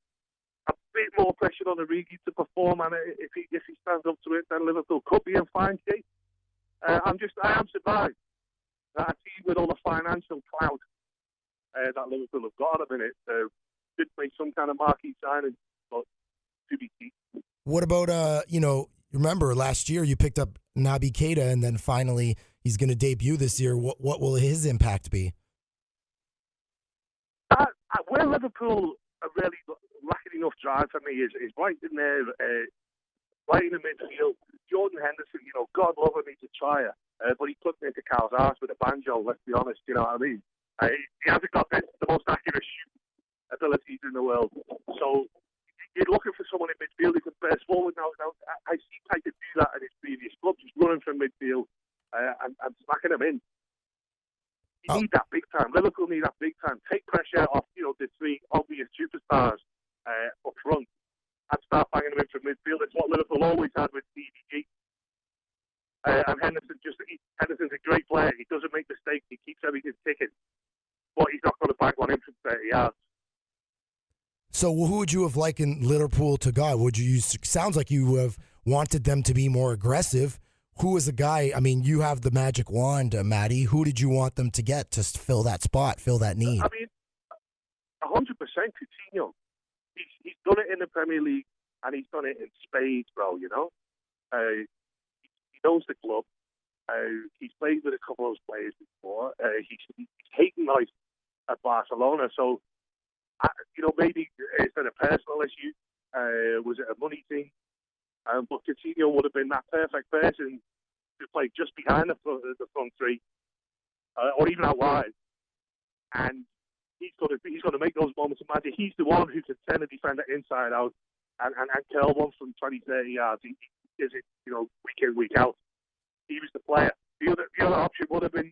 a bit more pressure on Origi to perform, and if he stands up to it, then Liverpool could be in fine shape. I am surprised that a team with all the financial clout that Liverpool have got at the minute did make some kind of marquee signing, but to be seen. What about remember last year you picked up Naby Keita, and then finally he's going to debut this year. What will his impact be? Where Liverpool are really lacking enough drive for me is right in there, right in the midfield. Jordan Henderson, God love him, he's a trier, but he couldn't make a cow's arse with a banjo, let's be honest, you know what I mean? He hasn't got the most accurate shoot abilities in the world. So you're looking for someone in midfield who can burst forward. Now I see I could do that in his previous club, just running from midfield and smacking him in. You need that big time. Liverpool need that big time. Take pressure off, the three obvious superstars up front and start banging them in from midfield. It's what Liverpool always had with DDG. And Henderson's a great player. He doesn't make mistakes. He keeps everything ticking. But he's not going to bang one in from 30 yards. So who would you have likened Liverpool to God? Sounds like you have wanted them to be more aggressive. Who was a guy, you have the magic wand, Matty. Who did you want them to get to fill that spot, fill that need? 100% Coutinho. He's done it in the Premier League and he's done it in spades, bro, He knows the club. He's played with a couple of those players before. He's hating life at Barcelona. So, maybe is it a personal issue? Was it a money thing? But Coutinho would have been that perfect person to play just behind the front three, or even out wide. And he's going to make those moments of magic. He's the one who can turn a defender inside out and curl one from 20, 30 yards. He does it, week in, week out. He was the player. The other option would have been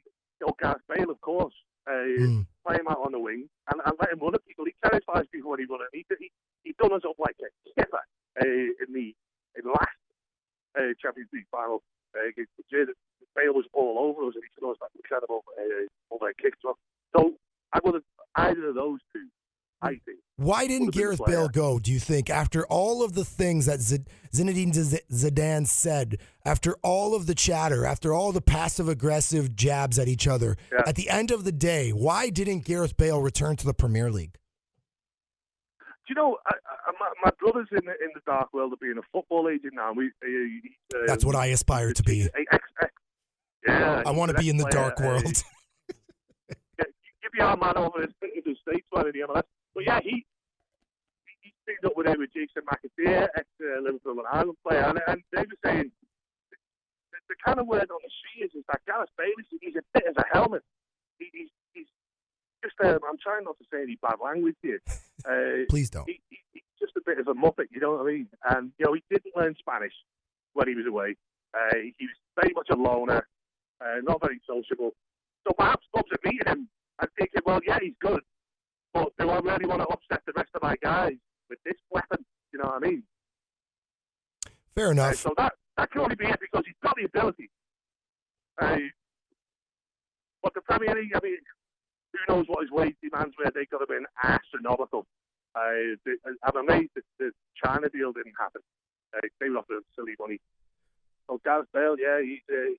Gareth Bale, of course. Play him out on the wing and let him run at people. He terrifies people when he runs it. He done us up like a kipper in the last Champions League final against Madrid. Bale was all over us and he scores that incredible overhead kick. So I would have either of those two, I think. Why didn't Gareth Bale go, do you think, after all of the things that Zinedine Zidane said, after all of the chatter, after all the passive-aggressive jabs at each other, at the end of the day, why didn't Gareth Bale return to the Premier League? My brother's in the dark world of being a football agent now. That's what I aspire to be. I want to be in the dark world. Give your man over in the States one in the MLS. But yeah, he's teamed up with Jason McAteer, ex-Liverpool and Ireland player, and they were saying the kind of word on the street is that Gareth Bale, he's a bit of a helmet. He's just, I'm trying not to say any bad language here. Please don't. He's just a bit of a muppet, you know what I mean? And, he didn't learn Spanish when he was away. He was very much a loner, not very sociable. So perhaps clubs are meeting him and thinking, well, yeah, he's good, but do I really want to upset the rest of my guys with this weapon? You know what I mean? Fair enough. So that can only be it because he's got the ability. But the Premier League, who knows what his wage demands were? They could have been astronomical. I'm amazed that the China deal didn't happen. They were offering silly money. So Gareth Bale,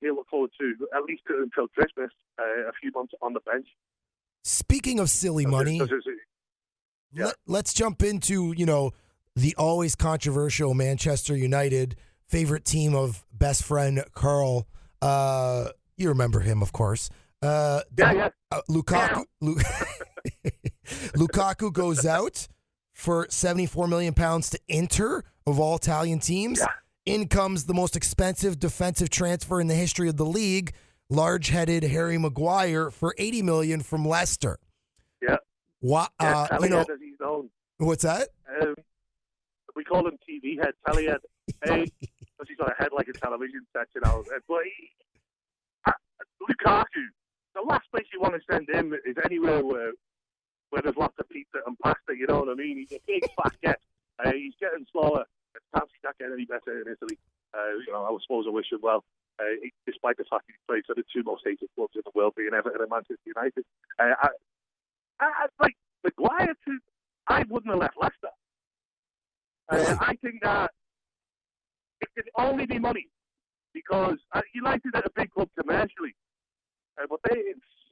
he'll look forward to at least until Christmas, a few months on the bench. Speaking of silly money, let's jump into, the always controversial Manchester United favorite team of best friend Carl. You remember him, of course. Lukaku. Lukaku goes out for £74 million to Inter, of all Italian teams. Yeah. In comes the most expensive defensive transfer in the history of the league, large-headed Harry Maguire for $80 million from Leicester. Yeah. Telly head, as he's known. What's that? We call him TV head, telly head. Because he's got a head like a television set, you know. But Lukaku, the last place you want to send him is anywhere where there's lots of pizza and pasta, you know what I mean? He's a big fat get. He's getting slower. Perhaps he's not getting any better in Italy. I suppose I wish him well, despite the fact he plays for the two most hated clubs in the world, being Everton and Manchester United. I like Maguire too. I wouldn't have left Leicester. I think that it could only be money because United are a big club commercially, but they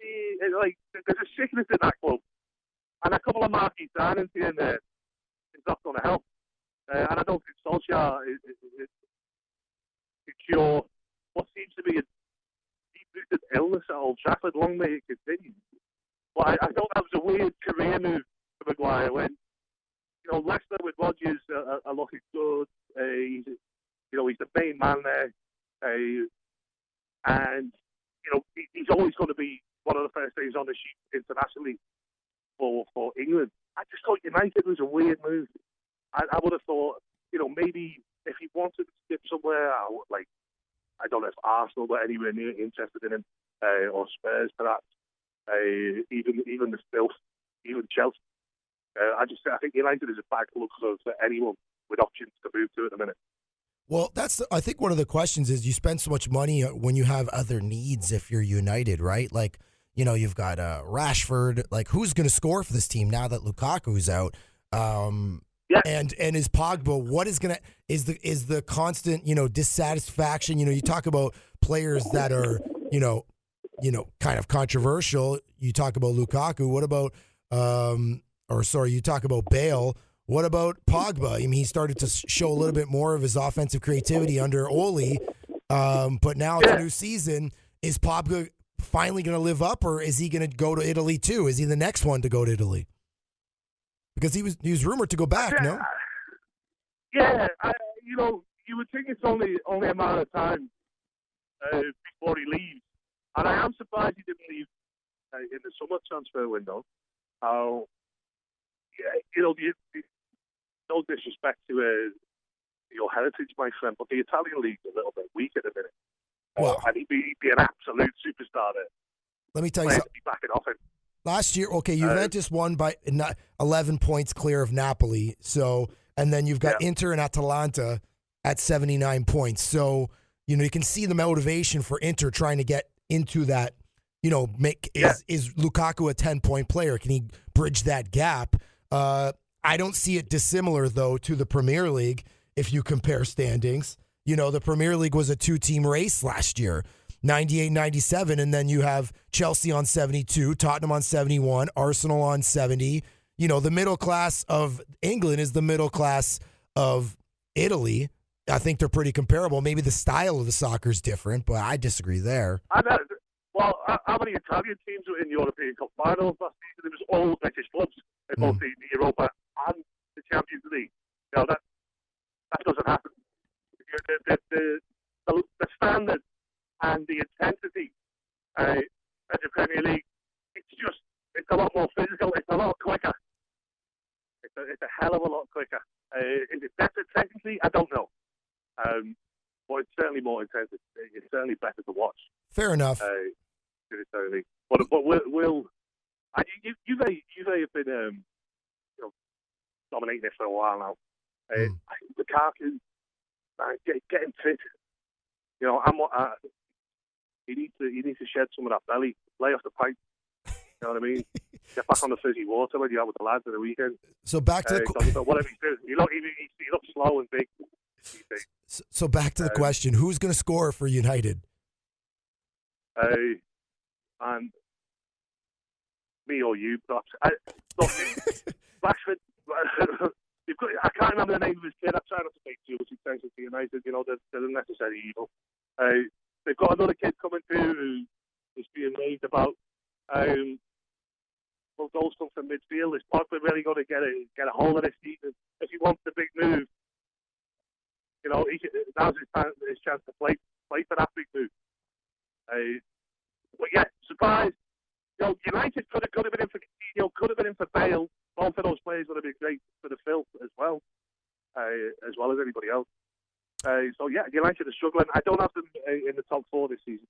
see there's a sickness in that club, and a couple of marquee signings here and there is not going to help. And I don't think Solskjaer is to cure what seems to be a deep-rooted illness at Old Trafford. Long may it continue. But I thought that was a weird career move for Maguire when, Leicester with Rodgers are looking good. He's the main man there. And he's always going to be one of the first things on the sheet internationally for England. I just thought United was a weird move. I would have thought, maybe if he wanted to skip somewhere, I don't know if Arsenal were anywhere near interested in him, or Spurs perhaps, even the Filth, even Chelsea. I think United is a bad club for anyone with options to move to at the minute. Well, I think one of the questions is you spend so much money when you have other needs if you're United, right? Like, you've got Rashford. Like, who's going to score for this team now that Lukaku's out? Yeah. And is Pogba, what is going to is the constant, dissatisfaction, you talk about players that are, kind of controversial. You talk about Lukaku, what about you talk about Bale. What about Pogba? I mean, he started to show a little bit more of his offensive creativity under Ole, but now it's a new season. Is Pogba finally going to live up, or is he going to go to Italy too? Is he the next one to go to Italy? Because he was rumored to go back, no? Yeah, you would think it's only a matter of time before he leaves. And I am surprised he didn't leave in the summer transfer window. No disrespect to your heritage, my friend, but the Italian league's a little bit weak at the minute. Well, and he'd be an absolute superstar there. Let me tell you something. Be backing off him. Last year, Juventus won by 11 points clear of Napoli. So, and then you've got Inter and Atalanta at 79 points. So, you can see the motivation for Inter trying to get into that. Is Lukaku a 10-point player? Can he bridge that gap? I don't see it dissimilar, though, to the Premier League if you compare standings. The Premier League was a two-team race last year, 98-97, and then you have Chelsea on 72, Tottenham on 71, Arsenal on 70. The middle class of England is the middle class of Italy. I think they're pretty comparable. Maybe the style of the soccer is different, but I disagree there. Well, how many Italian teams were in European Cup finals last season? It was all British clubs in both the Europa and the Champions League. That doesn't happen. The standard and the intensity of the Premier League, it's a lot more physical. It's a lot quicker. It's a hell of a lot quicker. Is it better technically? I don't know. But it's certainly more intense. It's certainly better to watch. Fair enough. But we'll Juve have been dominating it for a while now. Lukaku getting fit. He needs to shed some of that belly, lay off the pipe. You know what I mean? Get back on the fizzy water when you're out with the lads at the weekend. So back to whatever he's doing. He looks slow and big. So back to the question: who's going to score for United? And me or you, perhaps. Rashford. I can't remember the name of his kid. I'm trying not to make too much attention to United. They're a necessary evil. They've got another kid coming through who is being raved about. Well, goals come from midfield. Is Pogba really going to get a hold of this season? If he wants the big move, now's his chance to play for that big move. But yeah, surprise. United could have been in for Coutinho, could have been in for Bale. Both of those players would have been great for the Filth as well as anybody else. So yeah, United are struggling. I don't have them in the top 4 this season.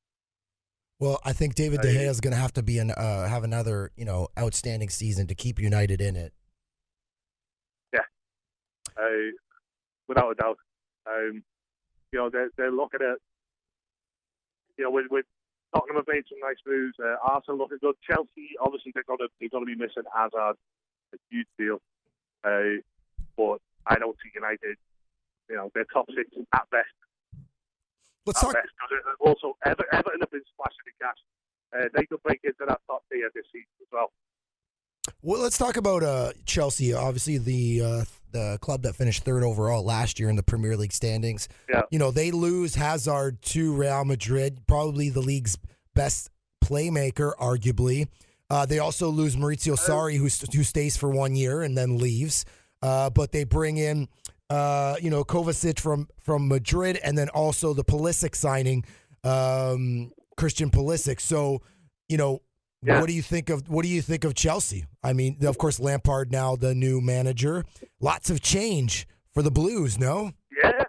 Well, I think David De Gea is going to have to be have another outstanding season to keep United in it. Yeah, without a doubt. They're looking at with Tottenham have made some nice moves. Arsenal looking good. Chelsea, obviously, they're going to be missing Hazard, a huge deal. But I don't see United. They're top 6 at best. Let's talk. Also, Everton have been splashing in cash. They could break into that top tier this season as well. Well, let's talk about Chelsea. Obviously, the club that finished 3rd overall last year in the Premier League standings. Yeah. They lose Hazard to Real Madrid, probably the league's best playmaker, arguably. They also lose Maurizio Sarri, who stays for 1 year and then leaves. But they bring in Kovacic from Madrid, and then also the Pulisic signing, Christian Pulisic. So, what do you think of Chelsea? I mean, of course, Lampard now the new manager. Lots of change for the Blues, no? Yeah,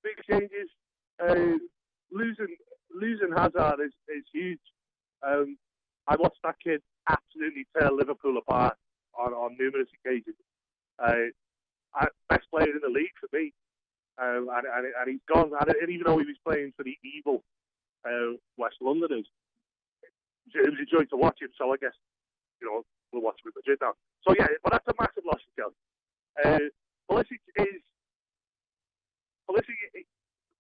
big changes. Losing Hazard is huge. I watched that kid absolutely tear Liverpool apart on numerous occasions. Best player in the league for me, and he's gone. And even though he was playing for the evil West Londoners, it was a joy to watch him. So I guess we'll watch him in Madrid now. So yeah, but that's a massive loss to Chelsea. Pulisic,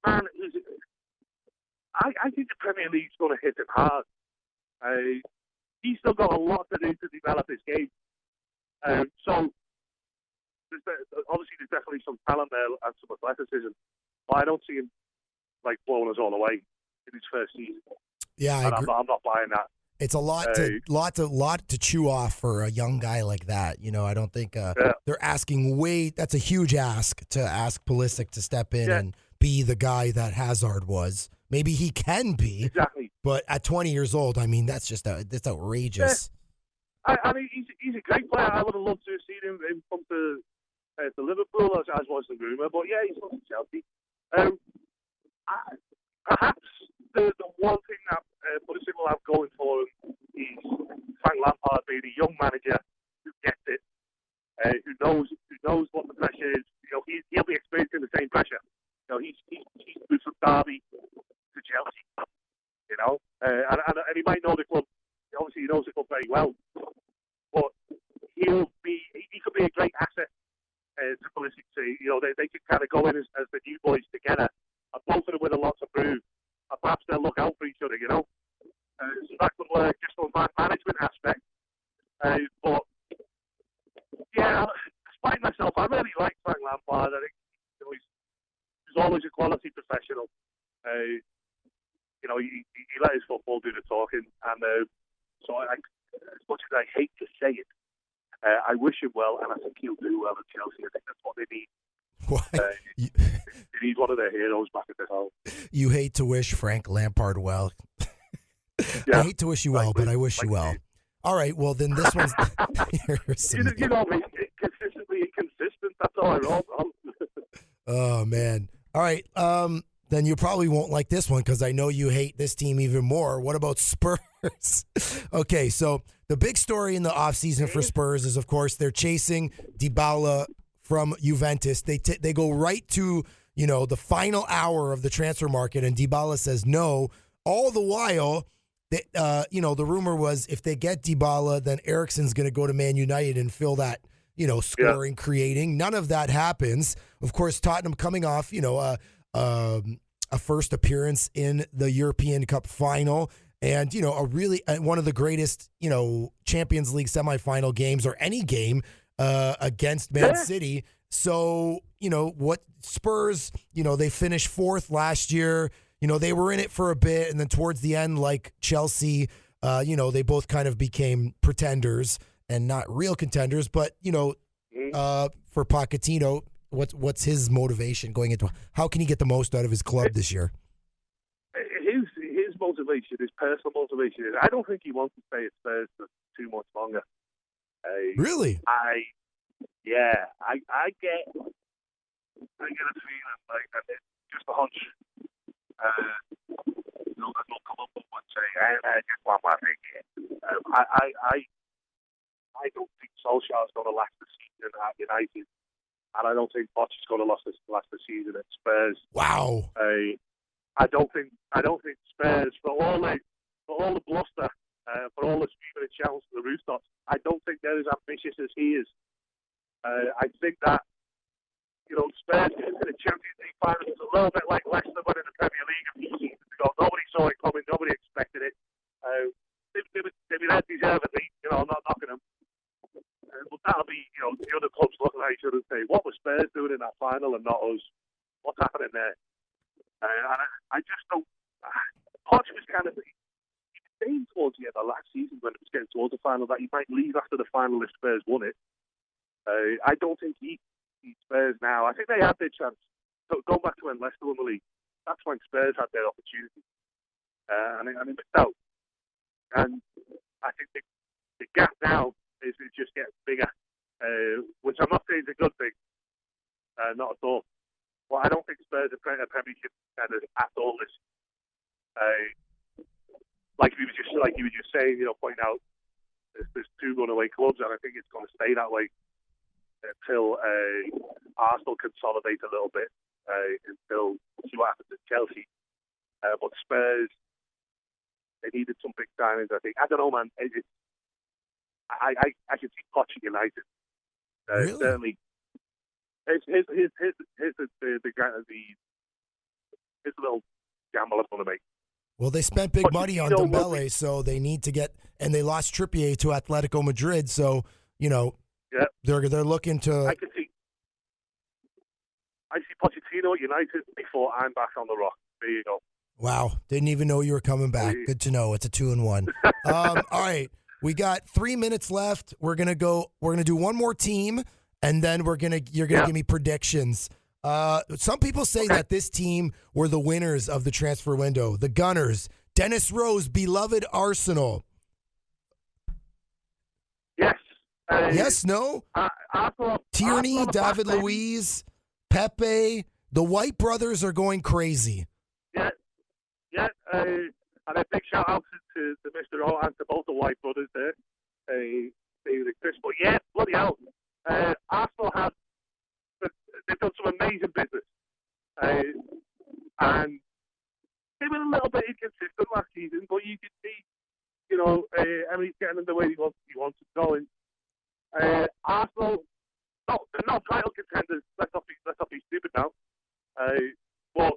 man. I think the Premier League's going to hit him hard. He's still got a lot to do to develop his game. So. Obviously, there's definitely some talent there and some athleticism, but I don't see him blowing us all away in his first season. Yeah, I'm not buying that. It's a lot to chew off for a young guy like that. I don't think they're asking That's a huge ask to ask Pulisic to step in and be the guy that Hazard was. Maybe he can be, exactly. But at 20 years old, I mean, that's outrageous. Yeah. I mean, he's a great player. I would have loved to have seen him come to Liverpool, as was the rumour. But yeah, he's from Chelsea. Perhaps the one thing that Pulisic will have going for him is Frank Lampard being a young manager who gets it, who knows what the pressure is. He'll be experiencing the same pressure. He's moved from Derby to Chelsea. And he might know the club. Obviously, he knows the club very well. But he could be a great asset to Pulisic. They could kind of go in as the new boys together, and both of them with a lot to prove. And perhaps they'll look out for each other, So that could work just from a management aspect. But yeah, despite myself, I really like Frank Lampard. I think he's always a quality professional. He let his football do the talking, and so as much as I hate to say it, I wish him well, and I think he'll do well at Chelsea. I think that's what they need. They need one of their heroes back at the home. You hate to wish Frank Lampard well. Yeah, I hate to wish you well, but I wish you well. All right, well, then this one's... Consistently inconsistent. That's all I wrote. Oh, man. All right, then you probably won't like this one because I know you hate this team even more. What about Spurs? Okay, so the big story in the offseason for Spurs is, of course, they're chasing Dybala from Juventus. They go right to, the final hour of the transfer market, and Dybala says no. All the while, the rumor was if they get Dybala, then Eriksen's going to go to Man United and fill that, scoring, creating. None of that happens. Of course, Tottenham coming off, a first appearance in the European Cup final, and one of the greatest Champions League semifinal games or any game against Man City. So what Spurs, they finished 4th last year. They were in it for a bit, and then towards the end, like Chelsea, they both kind of became pretenders and not real contenders. But for Pochettino, what's his motivation going into? How can he get the most out of his club this year? His motivation, his personal motivation is I don't think he wants to stay at Spurs for too much longer. Really? I get I get a feeling like, and it's just a hunch. There's no come up with one say, I just want my thing here. I don't think Solskjaer's going to last the season at United, and I don't think Poch is going to last the season at Spurs. Wow. I don't think Spurs, for all the bluster, for all the screaming and shouting to the rooftops, I don't think they're as ambitious as he is. I think that, Spurs in the Champions League final is a little bit like Leicester winning the Premier League a few seasons ago. Nobody saw it coming. Nobody expected it. They were deservedly, I'm not knocking them. But that'll be, the other clubs looking at each other and say, what was Spurs doing in that final and not us? What's happening there? And I just don't. Poch was kind of saying towards the end of last season when it was getting towards the final that he might leave after the final if Spurs won it. I don't think he Spurs now. I think they had their chance. So going back to when Leicester won the league, that's when Spurs had their opportunity. And they missed out. And I think the gap now is just getting bigger, which I'm not saying is a good thing. Not at all. Well, I don't think Spurs are Premiership contenders at all this. Like you were just saying, pointing out, there's two runaway clubs, and I think it's going to stay that way until Arsenal consolidate a little bit, until see what happens at Chelsea. But Spurs, they needed some big signings, I think. I don't know, man. I can see Poch at United. Really? Certainly. Here's the little gamble I'm going to make. Well, they spent big money on Dembele, so they need to get, and they lost Trippier to Atletico Madrid, so they're looking to. I see Pochettino at United before I'm back on the rock. There you go. Wow, didn't even know you were coming back. Good to know. It's a 2-1. All right, we got 3 minutes left. We're gonna do one more team, and then you're gonna give me predictions. Some people say that this team were the winners of the transfer window. The Gunners, Dennis Rose, beloved Arsenal. Yes. Yes, no? Tierney, David Luiz, Pepe, the White brothers are going crazy. Yeah. And a big shout out to Mr. O and to both the White brothers there. Chris, but yeah, bloody hell. Arsenal they've done some amazing business. And they were a little bit inconsistent last season, but you could see, Emery's getting them the way he wants it going. Arsenal, they're not title contenders. Let's not be stupid now. But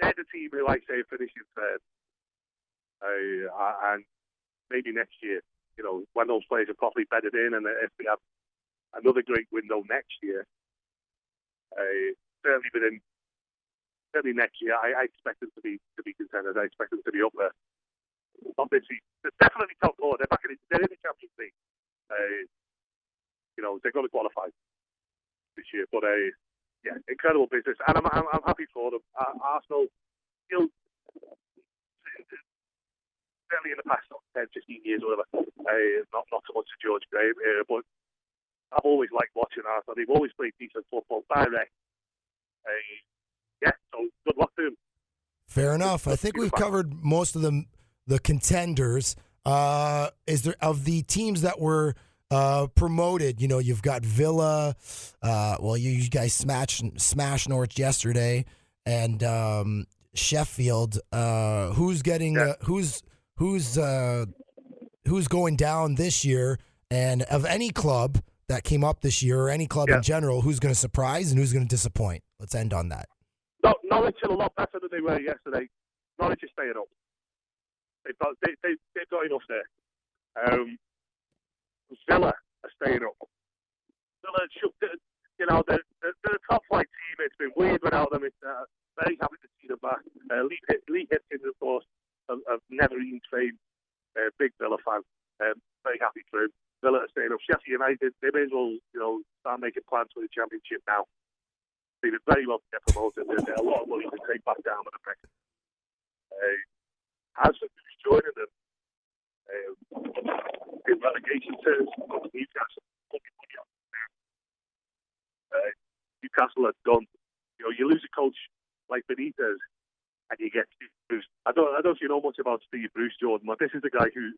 they're the team who I say finishing third. And maybe next year, when those players are properly bedded in, and if we have another great window next year, certainly next year, I expect them to be contenders. I expect them to be up there. Not this season. They're definitely top four. They're in the Champions League. They're going to qualify this year. But incredible business, and I'm happy for them. Arsenal, certainly in the past 10, 15 years or whatever, not so much to George Graham, but I've always liked watching Arsenal. They've always played decent football, direct. So good luck to them. Fair enough. I think we've covered most of the contenders. Is there of the teams that were promoted? You've got Villa. You guys smashed Norwich yesterday, and Sheffield. Who's getting who's going down this year? And of any club that came up this year, or any club in general, who's going to surprise and who's going to disappoint? Let's end on that. Norwich are a lot better than they were yesterday. Norwich is staying up. They've got enough there. Villa are staying up. Villa, they're a top flight team. It's been weird without them. It's very happy to see them back. Lee Hipkins, of course, of never eaten train. Big Villa fan. Very happy for him. Villa are staying up. Sheffield United, they may as well, start making plans for the Championship now. They did very well to get promoted. There's a lot of money to take back down with the pick. As for who's joining them in relegation terms, Newcastle, Newcastle are done. You know, you lose a coach like Benitez, and you get Steve Bruce. I don't know if you know much about Steve Bruce, Jordan, but this is the guy whose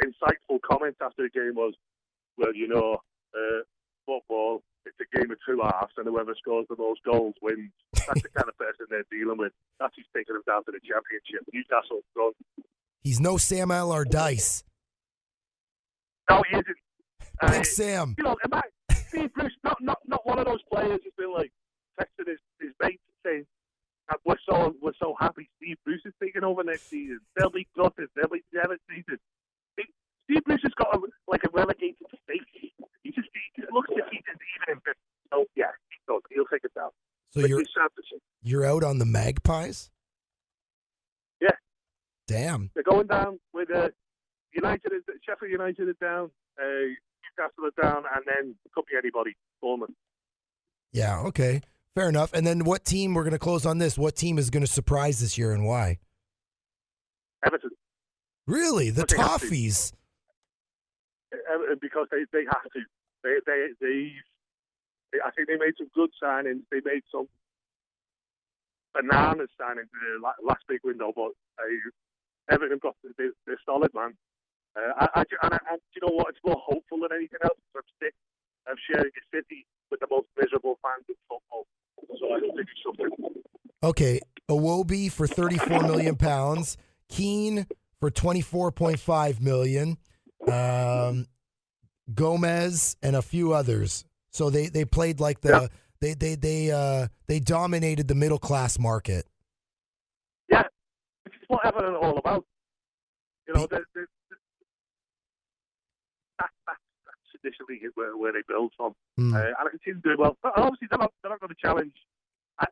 insightful comment after the game was, well, you know, football, it's a game of two halves, and whoever scores the most goals wins. That's the kind of person they're dealing with. That's who's taking them down to the championship. Newcastle done. He's no Sam Allardyce. No, he isn't. Big Sam. You know, Steve Bruce, not one of those players who's been like texting his mates saying, we're so happy Steve Bruce is taking over next season. They'll be gutted. They'll be devastated. Steve Bruce has got a relegated state. He just looks defeated even in fifth. So yeah, he'll take it down. So you're out on the Magpies? Yeah. Damn. They're going down with Sheffield United are down, Newcastle are down, and then it could be anybody. Bournemouth. Yeah. Okay. Fair enough. And then what team, we're going to close on this, what team is going to surprise this year and why? Everton. Really? The Toffees? Because they have to. I think they made some good signings. They made some bananas signings in the last big window, but Everton they're solid, man. And you know what? It's more hopeful than anything else. I'm sick of sharing a city with the most miserable fans in football. So I hope they do something. Okay, Iwobi for £34 million, Keane for $24.5 million, Gomez and a few others. So they played like they dominated the middle class market. Yeah, which is what Everton are all about. You know, that's traditionally where they build from, and I can see them doing well. But obviously, they're not going to challenge.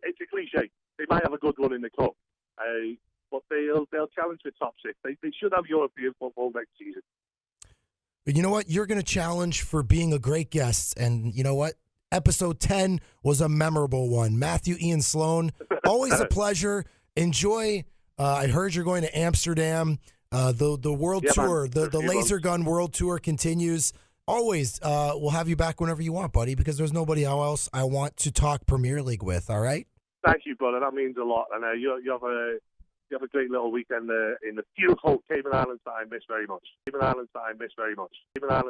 It's a cliche. They might have a good run in the cup, but they'll challenge the top six. They should have European football next season. But you know what? You're going to challenge for being a great guest, and you know what? Episode 10 was a memorable one. Mathew, Ian, Sloane, always a pleasure. Enjoy. I heard you're going to Amsterdam. The world tour, the Laser Gun World Tour continues. Always, we'll have you back whenever you want, buddy, because there's nobody else I want to talk Premier League with, all right? Thank you, brother. That means a lot. And you have a great little weekend in the beautiful Cayman Islands that I miss very much. Cayman Islands that I miss very much. Cayman Islands.